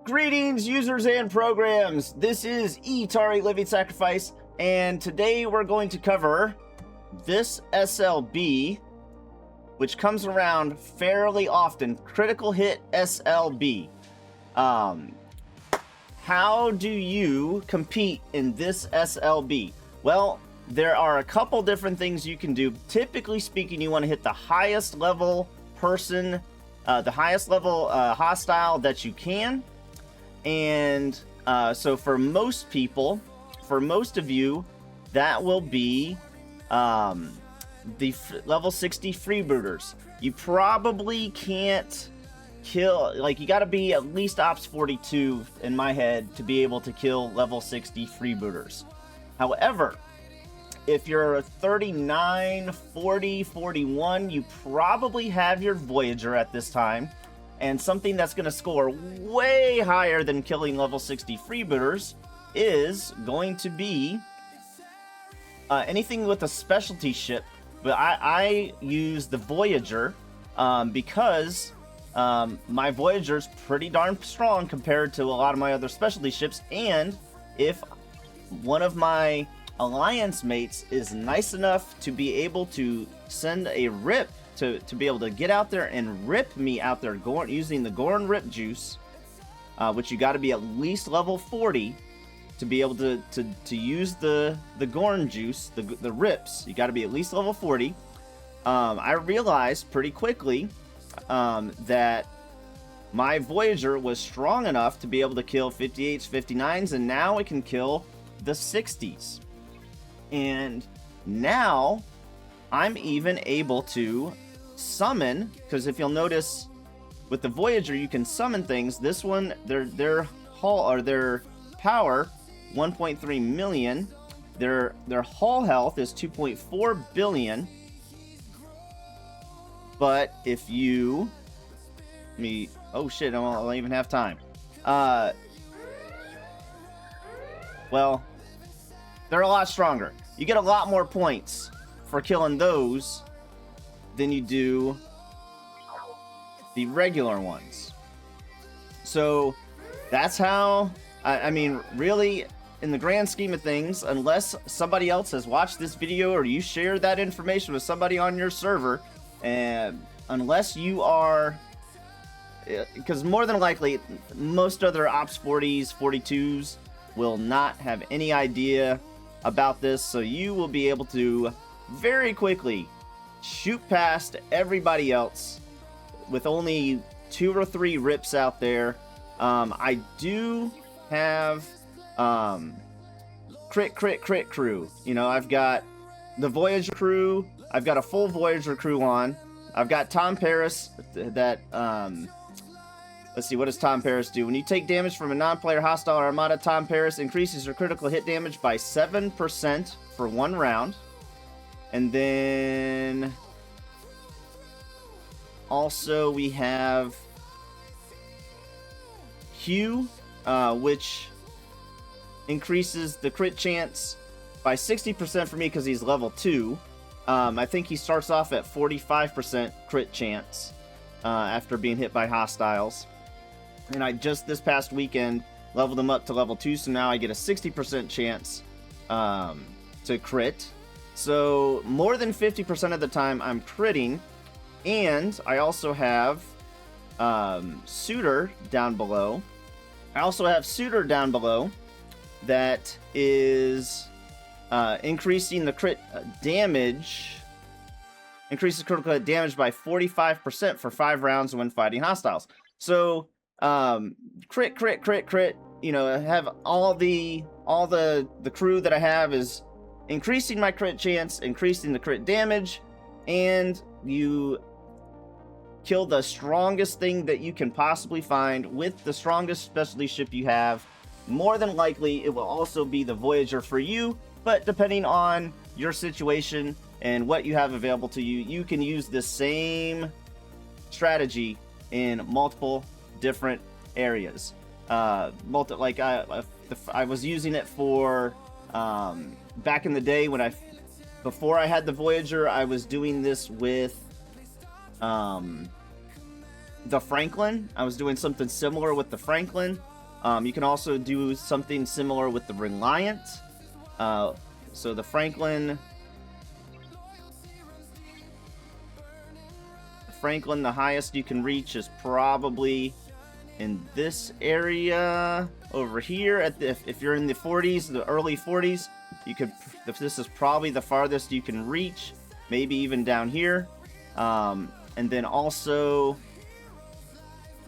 Greetings, users and programs. This is Etari Living Sacrifice, and today we're going to cover this SLB, which comes around fairly often. Critical hit SLB. How do you compete in this SLB? Well, there are a couple different things you can do. Typically speaking, you want to hit the highest level person, the highest level hostile that you can. And so for most people, for most of you, that will be the level 60 freebooters. You probably can't kill, like, you got to be at least Ops 42 in my head to be able to kill level 60 freebooters. However, if you're a 39, 40, 41, you probably have your Voyager at this time. And something that's going to score way higher than killing level 60 freebooters is going to be anything with a specialty ship. But I use the Voyager because my Voyager's pretty darn strong compared to a lot of my other specialty ships. And if one of my alliance mates is nice enough to be able to send a rip to be able to get out there and rip me out there using the Gorn Rip Juice, which you got to be at least level 40 to be able to use the Gorn Juice, the rips. You got to be at least level 40. I realized pretty quickly that my Voyager was strong enough to be able to kill 58s, 59s, and now it can kill the 60s. And now I'm even able to summon, because if you'll notice with the Voyager you can summon things. This one, their hull or their power 1.3 million, their hull health is 2.4 billion. But if you oh shit, I don't even have time. Well, they're a lot stronger. You get a lot more points for killing those than you do the regular ones. So that's how, I mean, really, in the grand scheme of things, unless somebody else has watched this video or you share that information with somebody on your server, and unless you are, because more than likely most other Ops 40s, 42s will not have any idea about this, so you will be able to very quickly shoot past everybody else with only 2 or 3 rips out there. I do have crit crew. You know, I've got the Voyager crew. I've got a full Voyager crew on. I've got Tom Paris that let's see, what does Tom Paris do? When you take damage from a non-player hostile or armada, Tom Paris increases your critical hit damage by 7% for 1 round. And then also we have Hugh, which increases the crit chance by 60% for me because he's level 2. I think he starts off at 45% crit chance after being hit by hostiles. And I just this past weekend leveled him up to level 2, so now I get a 60% chance to crit. So more than 50% of the time I'm critting. And I also have Suitor down below. I also have Suitor down below that is increasing the crit damage. Increases critical hit damage by 45% for 5 rounds when fighting hostiles. So crit. You know, I have all the crew that I have is increasing my crit chance, increasing the crit damage, and you kill the strongest thing that you can possibly find with the strongest specialty ship you have. More than likely, it will also be the Voyager for you, but depending on your situation and what you have available to you, you can use the same strategy in multiple different areas. I was using it for back in the day when before I had the Voyager, I was doing this with the Franklin. I was doing something similar with the Franklin. You can also do something similar with the Reliant. So the Franklin, the highest you can reach is probably in this area over here. If you're in the 40s, the early 40s, you could. This is probably the farthest you can reach. Maybe even down here. And then also,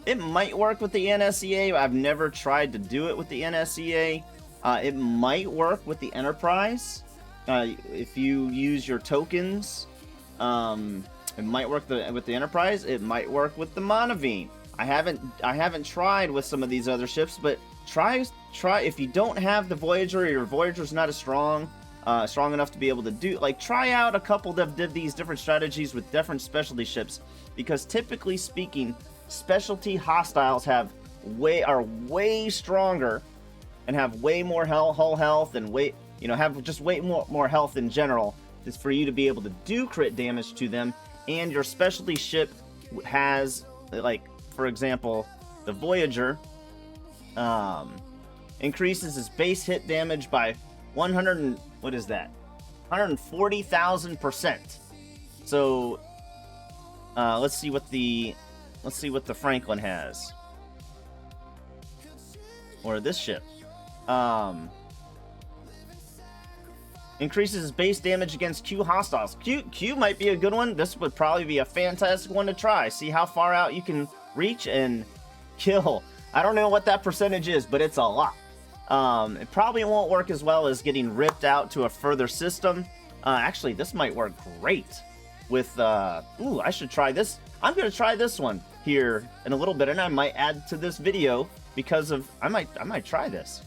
it might work with the NSEA. I've never tried to do it with the NSEA. It might work with the Enterprise. If you use your tokens, it might work with the Enterprise. It might work with the Monavine. I haven't tried with some of these other ships, but try if you don't have the Voyager, or your Voyager's not as strong enough to be able to do, like, try out a couple of these different strategies with different specialty ships, because typically speaking, specialty hostiles are way stronger and have way more hull health and have just way more health in general, is for you to be able to do crit damage to them. And your specialty ship has, like, for example, the Voyager increases its base hit damage by 140,000%. So let's see what the Franklin has, or this ship. Increases its base damage against Q hostiles. Q might be a good one. This would probably be a fantastic one to try. See how far out you can reach and kill. I don't know what that percentage is, but it's a lot. It probably won't work as well as getting ripped out to a further system. Actually, this might work great with, ooh, I should try this. I'm going to try this one here in a little bit, and I might add to this video because of, I might try this.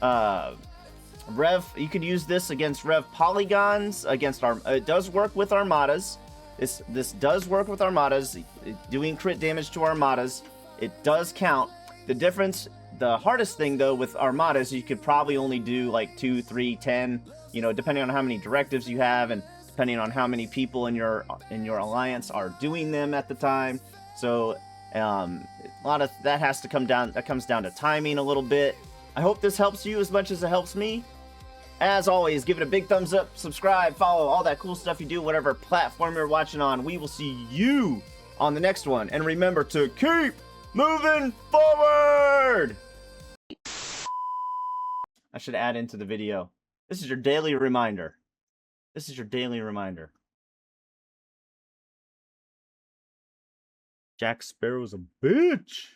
Rev, you could use this against Rev polygons, against it does work with armadas. This does work with armadas, doing crit damage to armadas. It does count. The hardest thing though with armadas, you could probably only do like 2, 3, 10, depending on how many directives you have and depending on how many people in your alliance are doing them at the time. So a lot of that has to come down. That comes down to timing a little bit. I hope this helps you as much as it helps me. As always, give it a big thumbs up, subscribe, follow, all that cool stuff you do, whatever platform you're watching on. We will see you on the next one. And remember to keep moving forward! I should add into the video. This is your daily reminder. Jack Sparrow's a bitch.